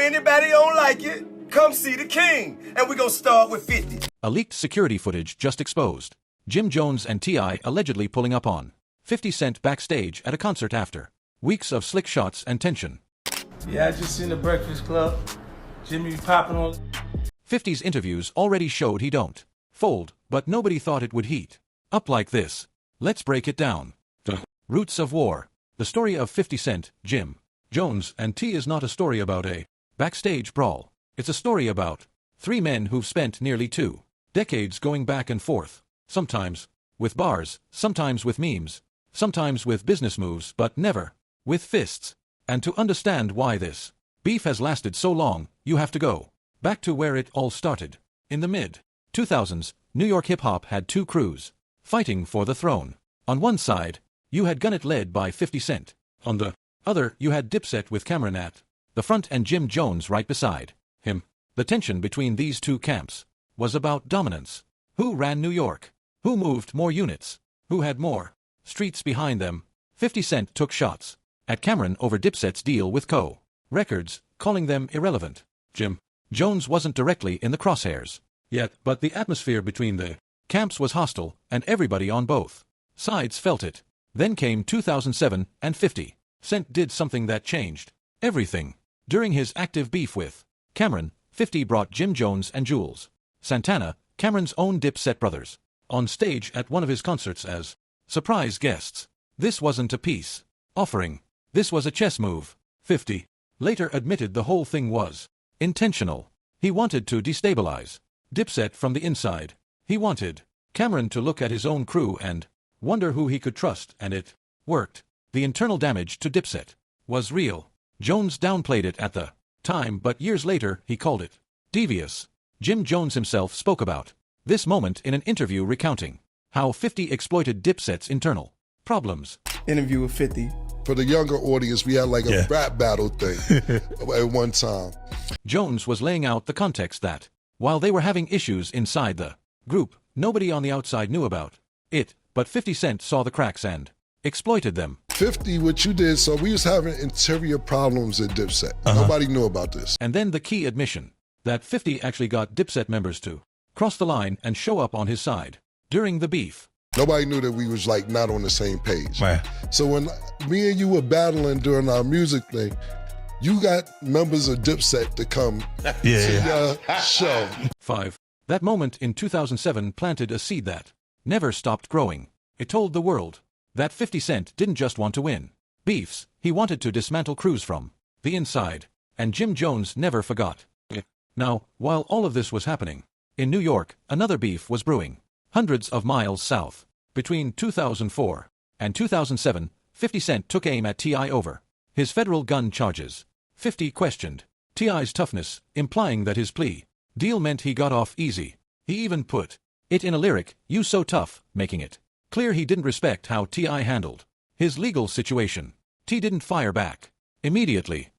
Anybody don't like it, come see the king. And we're gonna start with 50. A leaked security footage just exposed. Jim Jones and T.I allegedly pulling up on 50 Cent backstage at a concert after weeks of slick shots and tension. Yeah, I just seen the Breakfast Club. Jimmy popping on. 50's interviews already showed he don't fold, but nobody thought it would heat up like this. Let's break it down. The roots of war. The story of 50 Cent, Jim Jones and T is not a story about a backstage brawl. It's a story about three men who've spent nearly 2 decades going back and forth, sometimes with bars, sometimes with memes, sometimes with business moves, but never with fists. And to understand why this beef has lasted so long, you have to go back to where it all started. In the mid-2000s, New York hip-hop had two crews fighting for the throne. On one side, you had Gun It led by 50 Cent. On the other, you had Dipset with Cameron at the front and Jim Jones right beside him. The tension between these two camps was about dominance. Who ran New York? Who moved more units? Who had more streets behind them? 50 Cent took shots at Cameron over Dipset's deal with Co. Records, calling them irrelevant. Jim Jones wasn't directly in the crosshairs yet, but the atmosphere between the camps was hostile, and everybody on both sides felt it. Then came 2007, and 50 Cent did something that changed everything. During his active beef with Cameron, 50 brought Jim Jones and Jules Santana, Cameron's own Dipset brothers, on stage at one of his concerts as surprise guests. This wasn't a peace offering. This was a chess move. 50 later admitted the whole thing was intentional. He wanted to destabilize Dipset from the inside. He wanted Cameron to look at his own crew and wonder who he could trust, and it worked. The internal damage to Dipset was real. Jones downplayed it at the time, but years later he called it devious. Jim Jones himself spoke about this moment in an interview recounting how 50 exploited Dipset's internal problems. Interview with 50. For the younger audience, we had like a rap battle thing at one time. Jones was laying out the context that, while they were having issues inside the group, nobody on the outside knew about it, but 50 Cent saw the cracks and exploited them. 50, what you did, so we was having interior problems at Dipset. Nobody knew about this. And then the key admission that 50 actually got Dipset members to cross the line and show up on his side during the beef. Nobody knew that we was like not on the same page. Right. So when me and you were battling during our music thing, you got members of Dipset to come to your show. 5. That moment in 2007 planted a seed that never stopped growing. It told the world that 50 Cent didn't just want to win beefs, he wanted to dismantle crews from the inside. And Jim Jones never forgot. Now, while all of this was happening, in New York, another beef was brewing. Hundreds of miles south. Between 2004 and 2007, 50 Cent took aim at T.I over his federal gun charges. 50 questioned T.I.'s toughness, implying that his plea deal meant he got off easy. He even put it in a lyric, "You so tough," making it clear he didn't respect how T.I handled his legal situation. T didn't fire back immediately.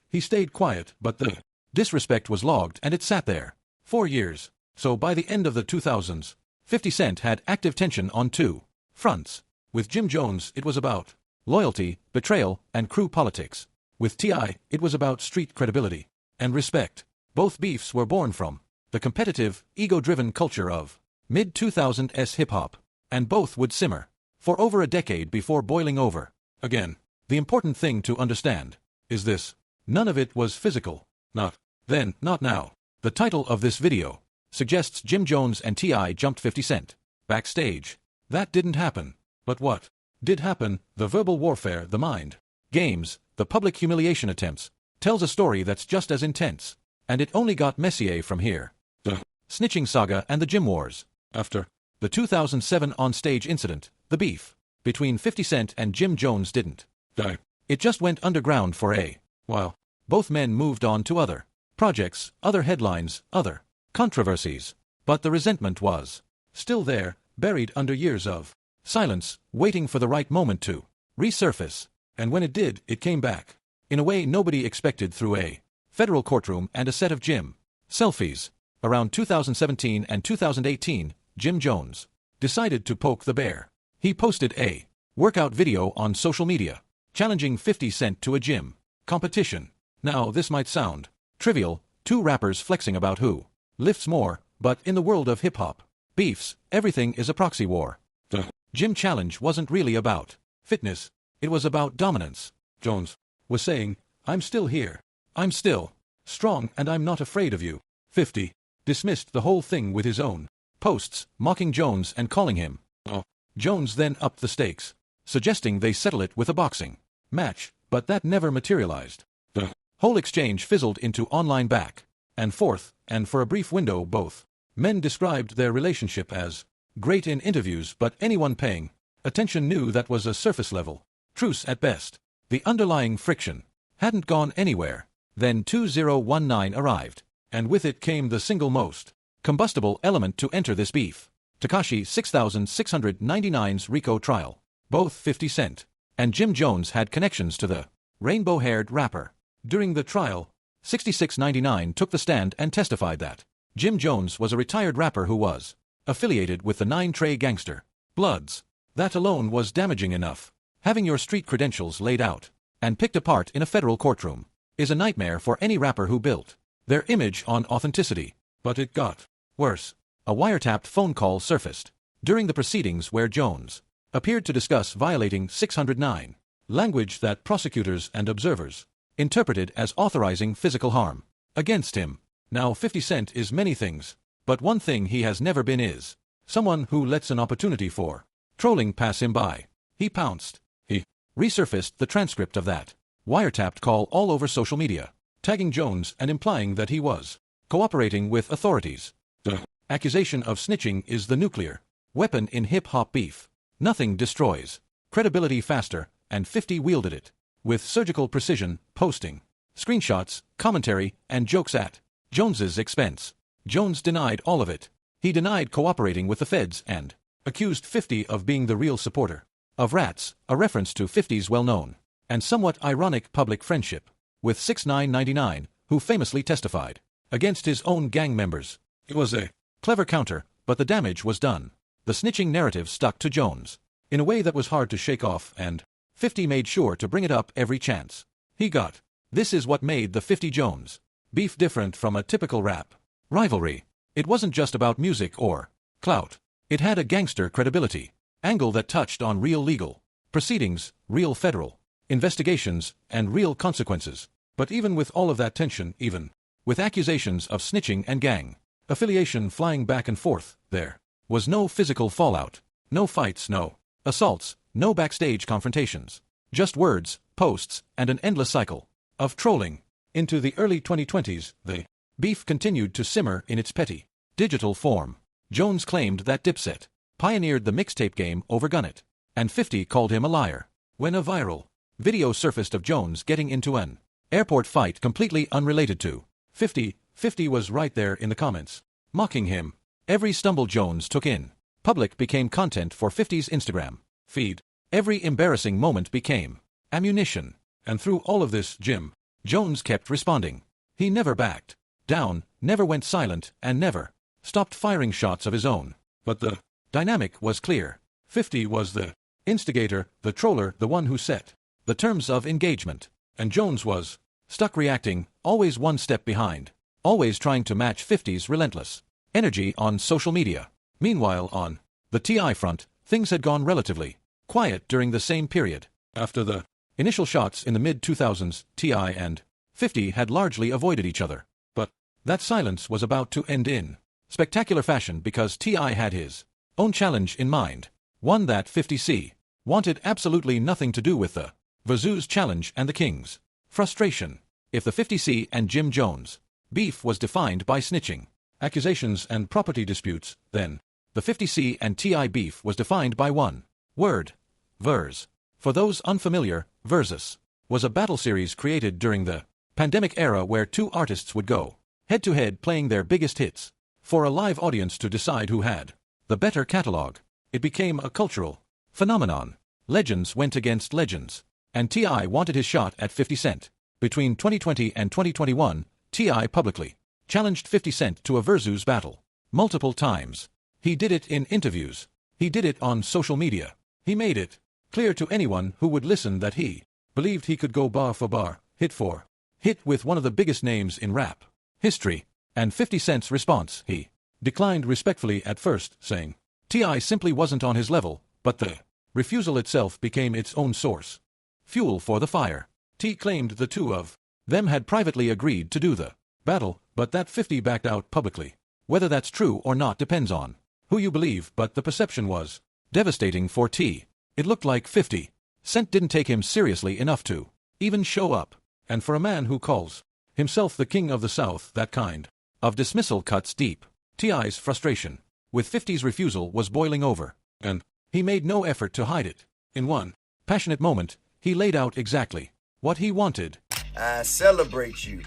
He stayed quiet, but the disrespect was logged and it sat there 4 years. So by the end of the 2000s, 50 Cent had active tension on two fronts. With Jim Jones, it was about loyalty, betrayal, and crew politics. With T.I, it was about street credibility and respect. Both beefs were born from the competitive, ego-driven culture of mid-2000s hip-hop, and both would simmer for over a decade before boiling over again. The important thing to understand is this: none of it was physical. Not then, not now. The title of this video suggests Jim Jones and T.I jumped 50 Cent backstage. That didn't happen. But what did happen? The verbal warfare, the mind games, the public humiliation attempts, tells a story that's just as intense. And it only got messier from here. The snitching saga and the Jim Wars. After the 2007 on-stage incident, the beef between 50 Cent and Jim Jones didn't die. It just went underground for a while. Both men moved on to other projects, other headlines, other controversies. But the resentment was still there, buried under years of silence, waiting for the right moment to resurface. And when it did, it came back in a way nobody expected, through a federal courtroom and a set of Jim selfies. Around 2017 and 2018, Jim Jones decided to poke the bear. He posted a workout video on social media, challenging 50 Cent to a gym competition. Now, this might sound Trivial, two rappers flexing about who lifts more, but in the world of hip-hop beefs, everything is a proxy war. The gym challenge wasn't really about fitness, it was about dominance. Jones was saying, "I'm still here. I'm still strong and I'm not afraid of you." 50 dismissed the whole thing with his own posts, mocking Jones and calling him "oh." Jones then upped the stakes, suggesting they settle it with a boxing match, but that never materialized. The whole exchange fizzled into online back and forth, and for a brief window both men described their relationship as great in interviews, but anyone paying attention knew that was a surface-level truce at best. The underlying friction hadn't gone anywhere. Then 2019 arrived, and with it came the single most combustible element to enter this beef: Tekashi 6699's RICO trial. Both 50 Cent and Jim Jones had connections to the rainbow-haired rapper. During the trial, 6699 took the stand and testified that Jim Jones was a retired rapper who was affiliated with the 9 Trey Gangster Bloods. That alone was damaging enough. Having your street credentials laid out and picked apart in a federal courtroom is a nightmare for any rapper who built their image on authenticity. But it got worse. A wiretapped phone call surfaced during the proceedings where Jones appeared to discuss violating 609, language that prosecutors and observers interpreted as authorizing physical harm against him. Now 50 Cent is many things, but one thing he has never been is someone who lets an opportunity for trolling pass him by. He pounced. He resurfaced the transcript of that wiretapped call all over social media, tagging Jones and implying that he was cooperating with authorities. The accusation of snitching is the nuclear weapon in hip-hop beef. Nothing destroys credibility faster, and 50 wielded it with surgical precision, posting screenshots, commentary, and jokes at Jones's expense. Jones denied all of it. He denied cooperating with the feds and accused 50 of being the real supporter of Rats, a reference to 50's well-known and somewhat ironic public friendship with 6999, who famously testified against his own gang members. It was a clever counter, but the damage was done. The snitching narrative stuck to Jones in a way that was hard to shake off, and 50 made sure to bring it up every chance he got. This is what made the 50 Jones beef different from a typical rap rivalry. It wasn't just about music or clout. It had a gangster credibility angle that touched on real legal proceedings, real federal investigations, and real consequences. But even with all of that tension, even with accusations of snitching and gang affiliation flying back and forth, there was no physical fallout, no fights, no assaults, no backstage confrontations. Just words, posts, and an endless cycle of trolling. Into the early 2020s, the beef continued to simmer in its petty digital form. Jones claimed that Dipset pioneered the mixtape game over Gunnet, and 50 called him a liar. When a viral video surfaced of Jones getting into an airport fight completely unrelated to 50, 50 was right there in the comments, mocking him. Every stumble Jones took in public became content for 50's Instagram feed. Every embarrassing moment became ammunition. And through all of this, Jim Jones kept responding. He never backed down, never went silent, and never stopped firing shots of his own. But the dynamic was clear. 50 was the instigator, the troller, the one who set the terms of engagement. And Jones was stuck reacting, always one step behind, always trying to match 50's relentless energy on social media. Meanwhile, on the T.I front, things had gone relatively quiet during the same period. After the initial shots in the mid-2000s, T.I and 50 had largely avoided each other. But that silence was about to end in spectacular fashion because T.I had his own challenge in mind, one that 50C wanted absolutely nothing to do with the Vazoo's challenge and the King's frustration. If the 50C and Jim Jones beef was defined by snitching, accusations, and property disputes, then the 50C and T.I beef was defined by one word: verse. For those unfamiliar, Versus was a battle series created during the pandemic era where two artists would go head-to-head playing their biggest hits for a live audience to decide who had the better catalog. It became a cultural phenomenon. Legends went against legends, and T.I wanted his shot at 50 Cent. Between 2020 and 2021, T.I publicly challenged 50 Cent to a Versus battle multiple times. He did it in interviews. He did it on social media. He made it clear to anyone who would listen that he believed he could go bar for bar, hit for hit with one of the biggest names in rap history, and 50 Cent's response, he declined respectfully at first, saying T.I. simply wasn't on his level, but the refusal itself became its own source. Fuel for the fire. T claimed the two of them had privately agreed to do the battle, but that 50 backed out publicly. Whether that's true or not depends on who you believe, but the perception was devastating for T. It looked like 50 Cent didn't take him seriously enough to even show up, and for a man who calls himself the king of the South, that kind of dismissal cuts deep. T.I.'s frustration with 50's refusal was boiling over, and he made no effort to hide it. In one passionate moment, he laid out exactly what he wanted. I celebrate you.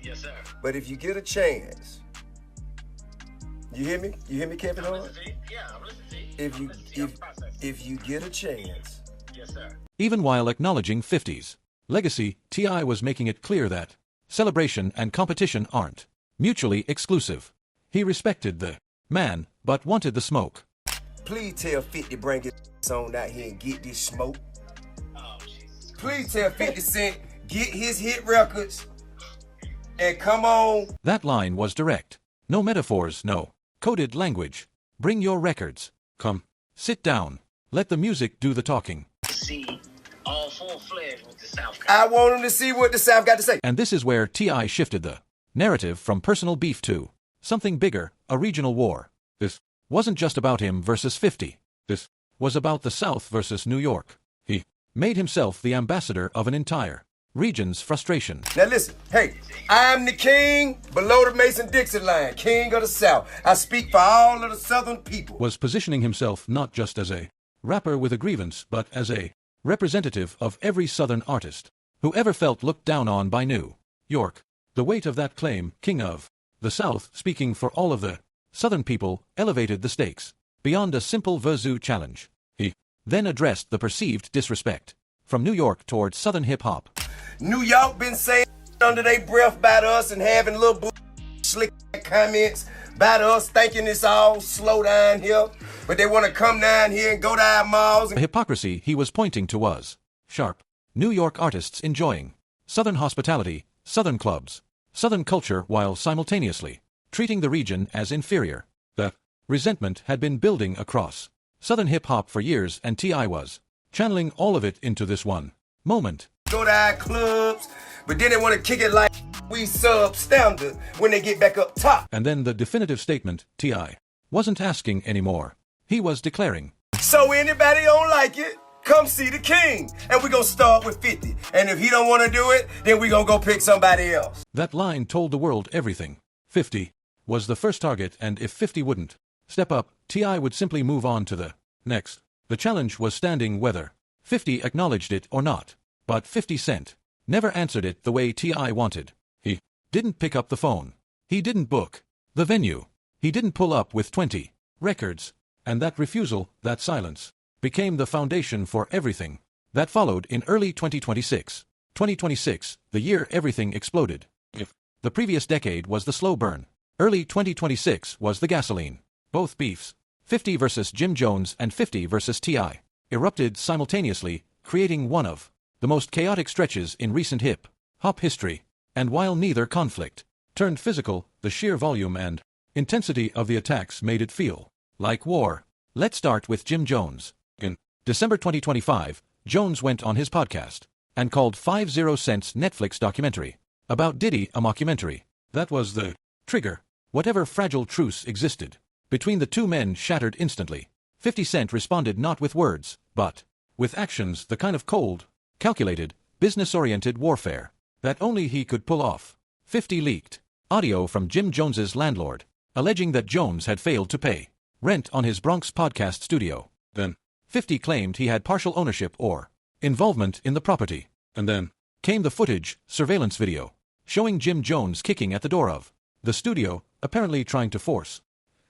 Yes, sir. But if you get a chance, you hear me? You hear me, Kevin I'm Hart? listening to you. Yeah, I'm listening to you. If you get a chance. Yes, sir. Even while acknowledging 50's legacy, T.I. was making it clear that celebration and competition aren't mutually exclusive. He respected the man, but wanted the smoke. Please tell 50 bring his on out here and get this smoke. Oh, Jesus. Please tell 50 Cent get his hit records and come on. That line was direct. No metaphors, no coded language. Bring your records. Come. Sit down. Let the music do the talking. See, all full-fledged with the South. I want him to see what the South got to say. And this is where T.I. shifted the narrative from personal beef to something bigger, a regional war. This wasn't just about him versus 50. This was about the South versus New York. He made himself the ambassador of an entire region's frustration. Now listen, hey, I'm the king below the Mason-Dixon line, king of the South. I speak for all of the Southern people. Was positioning himself not just as a rapper with a grievance, but as a representative of every Southern artist who ever felt looked down on by New York. The weight of that claim, king of the South, speaking for all of the Southern people, elevated the stakes beyond a simple Verzu challenge. He then addressed the perceived disrespect from New York towards Southern hip-hop. New York been saying under their breath about us and having little slick comments about us, thinking it's all slow down here, but they want to come down here and go to our malls. The hypocrisy he was pointing to was sharp. New York artists enjoying Southern hospitality, Southern clubs, Southern culture, while simultaneously treating the region as inferior. The resentment had been building across Southern hip-hop for years, and T.I. was channeling all of it into this one moment. Go to our clubs, but then they want to kick it like we substandard when they get back up top. And then the definitive statement, T.I. wasn't asking anymore. He was declaring. So anybody don't like it, come see the king. And we're going to start with 50. And if he don't want to do it, then we're going to go pick somebody else. That line told the world everything. 50 was the first target, and if 50 wouldn't step up, T.I. would simply move on to the next. The challenge was standing whether 50 acknowledged it or not. But 50 Cent never answered it the way T.I. wanted. He didn't pick up the phone. He didn't book the venue. He didn't pull up with 20 records. And that refusal, that silence, became the foundation for everything that followed in early 2026. 2026, the year everything exploded. If the previous decade was the slow burn, early 2026 was the gasoline. Both beefs, 50 versus Jim Jones and 50 versus T.I., erupted simultaneously, creating one of the most chaotic stretches in recent hip-hop history. And while neither conflict turned physical, the sheer volume and intensity of the attacks made it feel like war. Let's start with Jim Jones. In December 2025, Jones went on his podcast and called 50 Cent's Netflix documentary about Diddy a mockumentary. That was the trigger. Whatever fragile truce existed between the two men shattered instantly. 50 Cent responded not with words, but with actions, the kind of cold, calculated, business-oriented warfare that only he could pull off. 50 leaked audio from Jim Jones's landlord, alleging that Jones had failed to pay rent on his Bronx podcast studio. Then 50 claimed he had partial ownership or involvement in the property. And then came the footage, surveillance video, showing Jim Jones kicking at the door of the studio, apparently trying to force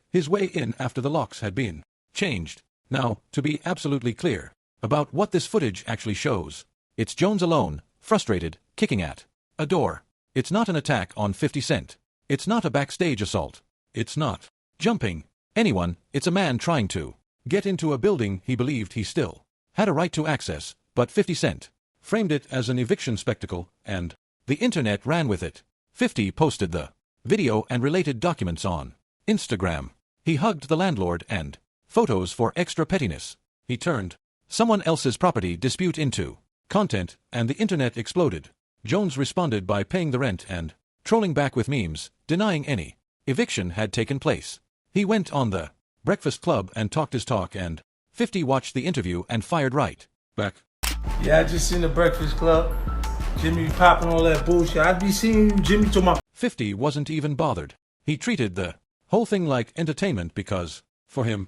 his way in after the locks had been changed. Now, to be absolutely clear about what this footage actually shows, it's Jones alone, frustrated, kicking at a door. It's not an attack on 50 Cent. It's not a backstage assault. It's not jumping anyone. It's a man trying to get into a building he believed he still had a right to access, but 50 Cent framed it as an eviction spectacle, and The internet ran with it. 50 posted the video and related documents on Instagram. He hugged the landlord and photos for extra pettiness. He turned someone else's property dispute into content, and the internet exploded. Jones responded by paying the rent and trolling back with memes, denying any eviction had taken place. He went on the Breakfast Club and talked his talk, and 50 watched the interview and fired right back. Yeah, I just seen the Breakfast Club. Jimmy popping all that bullshit. I be seeing you, Jimmy, to my 50 wasn't even bothered. He treated the whole thing like entertainment because, for him,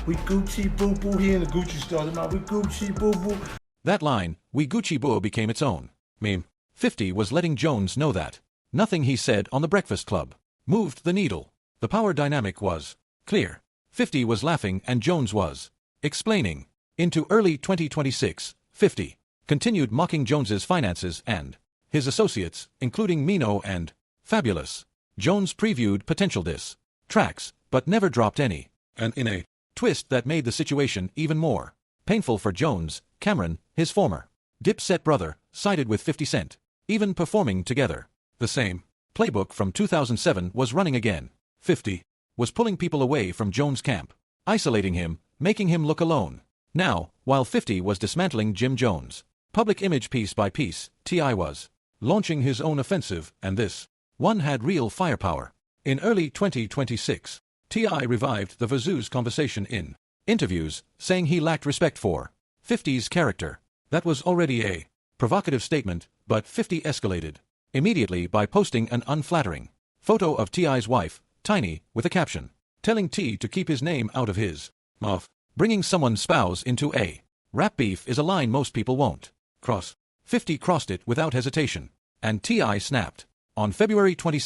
we Gucci boo boo here in the Gucci store. We Gucci boo boo. that line, "we Gucci boo," became its own meme. 50 was letting Jones know that nothing he said on the Breakfast Club moved the needle. The power dynamic was clear. 50 was laughing and Jones was explaining. Into early 2026, 50 continued mocking Jones's finances and his associates, including Mino and Fabulous. Jones previewed potential diss tracks, but never dropped any, and in a twist that made the situation even more painful for Jones, Cameron, his former Dipset brother, sided with 50 Cent, even performing together. The same playbook from 2007 was running again. 50 was pulling people away from Jones' camp, isolating him, making him look alone. Now, while 50 was dismantling Jim Jones' public image piece by piece, T.I was launching his own offensive, and this one had real firepower. In early 2026, T.I revived the Vazoo's conversation in interviews, saying he lacked respect for 50's character. That was already a provocative statement, but 50 escalated immediately by posting an unflattering photo of T.I.'s wife, Tiny, with a caption telling T to keep his name out of his mouth. Bringing someone's spouse into a rap beef is a line most people won't cross. 50 crossed it without hesitation, and T.I snapped. On February 22,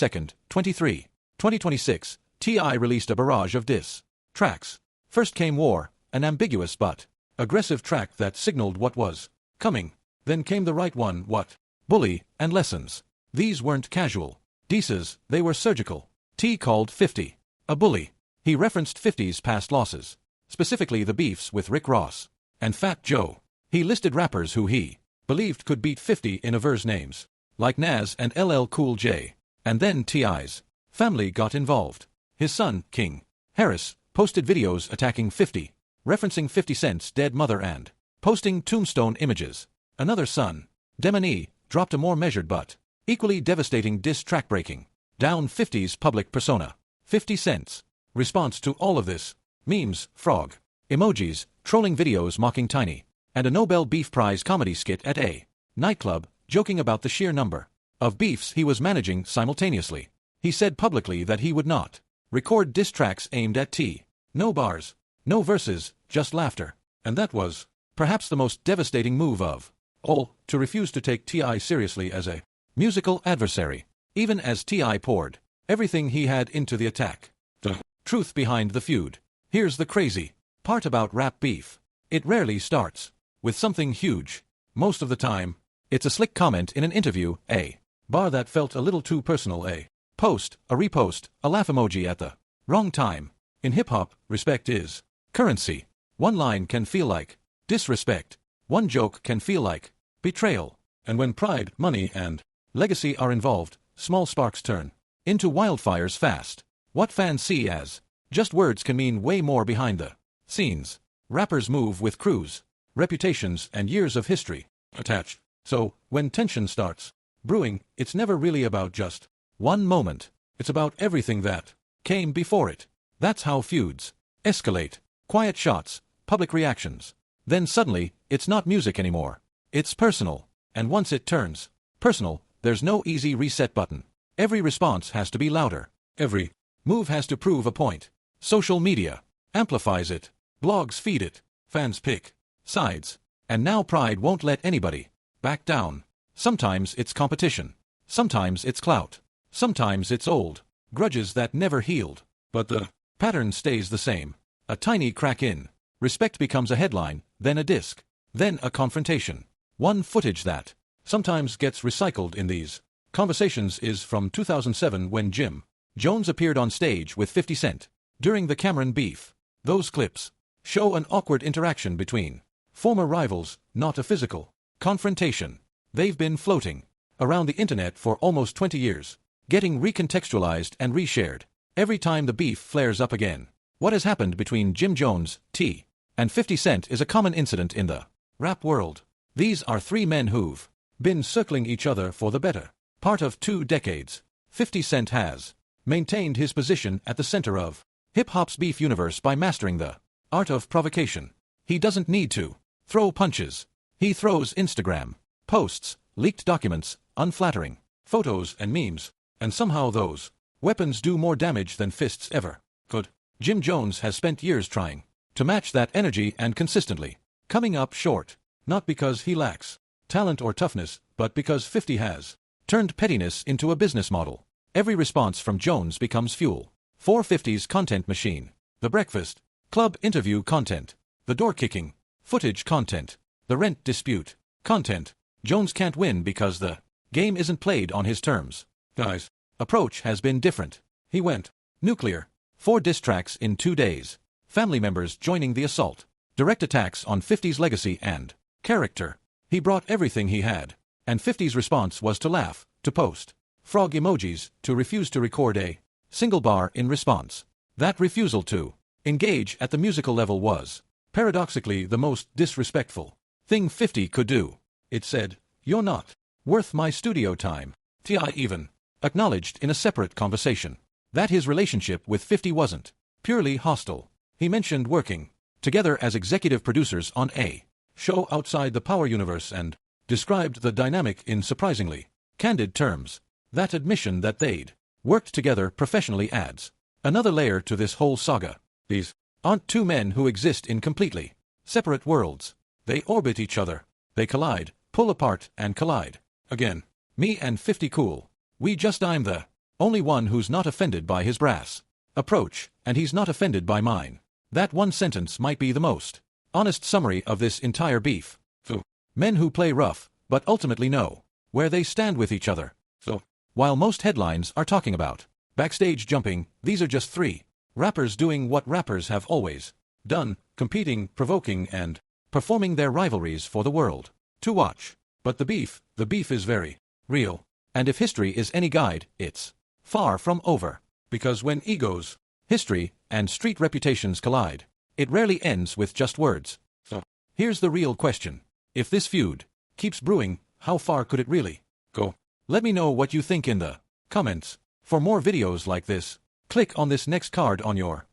2026, T.I released a barrage of diss tracks. First came War, an ambiguous but aggressive track that signaled what was coming. Then came the right one, What? Bully, and Lessons. These weren't casual disses, they were surgical. T called 50 a bully. He referenced 50's past losses, specifically the beefs with Rick Ross and Fat Joe. He listed rappers who he believed could beat 50 in a verse, names like Nas and LL Cool J. And then T.I.'s family got involved. His son, King Harris, posted videos attacking 50, referencing 50 Cent's dead mother and posting tombstone images. Another son, Demony, dropped a more measured but equally devastating diss track, breaking down 50's public persona. 50 Cent's response to all of this: memes, frog emojis, trolling videos mocking Tiny, and a Nobel Beef Prize comedy skit at a nightclub, joking about the sheer number of beefs he was managing simultaneously. He said publicly that he would not record diss tracks aimed at T. No bars, no verses, just laughter. And that was perhaps the most devastating move of all, to refuse to take T.I seriously as a musical adversary, even as T.I poured everything he had into the attack. The truth behind the feud. Here's the crazy part about rap beef. It rarely starts with something huge. Most of the time, it's a slick comment in an interview, a bar that felt a little too personal, a post, a repost, a laugh emoji at the wrong time. In hip-hop, respect is currency. One line can feel like disrespect. One joke can feel like betrayal. And when pride, money, and legacy are involved, small sparks turn into wildfires fast. What fans see as just words can mean way more behind the scenes. Rappers move with crews, reputations, and years of history attached. So, when tension starts brewing, it's never really about just one moment. It's about everything that came before it. That's how feuds escalate. Quiet shots, public reactions. Then suddenly, it's not music anymore. It's personal. And once it turns personal, there's no easy reset button. Every response has to be louder. Every move has to prove a point. Social media amplifies it. Blogs feed it. Fans pick sides. And now pride won't let anybody back down. Sometimes it's competition. Sometimes it's clout. Sometimes it's old grudges that never healed. But the pattern stays the same. A tiny crack in respect becomes a headline, then a disc, then a confrontation. One footage that sometimes gets recycled in these conversations is from 2007, when Jim Jones appeared on stage with 50 Cent during the Cameron beef. Those clips show an awkward interaction between former rivals, not a physical confrontation. They've been floating around the internet for almost 20 years, getting recontextualized and reshared every time the beef flares up again. What has happened between Jim Jones, T, and 50 Cent is a common incident in the rap world. These are three men who've been circling each other for the better part of 2 decades. 50 Cent has maintained his position at the center of hip-hop's beef universe by mastering the art of provocation. He doesn't need to throw punches. He throws Instagram posts, leaked documents, unflattering photos and memes, and somehow those weapons do more damage than fists ever could. Jim Jones has spent years trying to match that energy and consistently coming up short, not because he lacks talent or toughness, but because 50 has turned pettiness into a business model. Every response from Jones becomes fuel for 50's content machine. The Breakfast Club interview content, the door-kicking footage content, the rent dispute content. Jones can't win because the game isn't played on his terms. Guy's approach has been different. He went nuclear. 4 diss tracks in 2 days. Family members joining the assault. Direct attacks on 50's legacy and character. He brought everything he had, and 50's response was to laugh, to post frog emojis, to refuse to record a single bar in response. That refusal to engage at the musical level was, paradoxically, the most disrespectful thing 50 could do. It said, "You're not worth my studio time." T.I. even acknowledged in a separate conversation that his relationship with 50 wasn't purely hostile. He mentioned working together as executive producers on a show outside the Power universe and described the dynamic in surprisingly candid terms. That admission that they'd worked together professionally adds another layer to this whole saga. These aren't two men who exist in completely separate worlds. They orbit each other. They collide, pull apart, and collide again. Me and 50 cool. I'm the only one who's not offended by his brass approach, and he's not offended by mine. That one sentence might be the most honest summary of this entire beef. So, men who play rough, but ultimately know where they stand with each other. So, while most headlines are talking about backstage jumping, these are just 3 rappers doing what rappers have always done, competing, provoking, and performing their rivalries for the world to watch. But the beef is very real. And if history is any guide, it's far from over. Because when egos, history, and street reputations collide, it rarely ends with just words. So, here's the real question. If this feud keeps brewing, how far could it really go? Let me know what you think in the comments. For more videos like this, click on this next card on your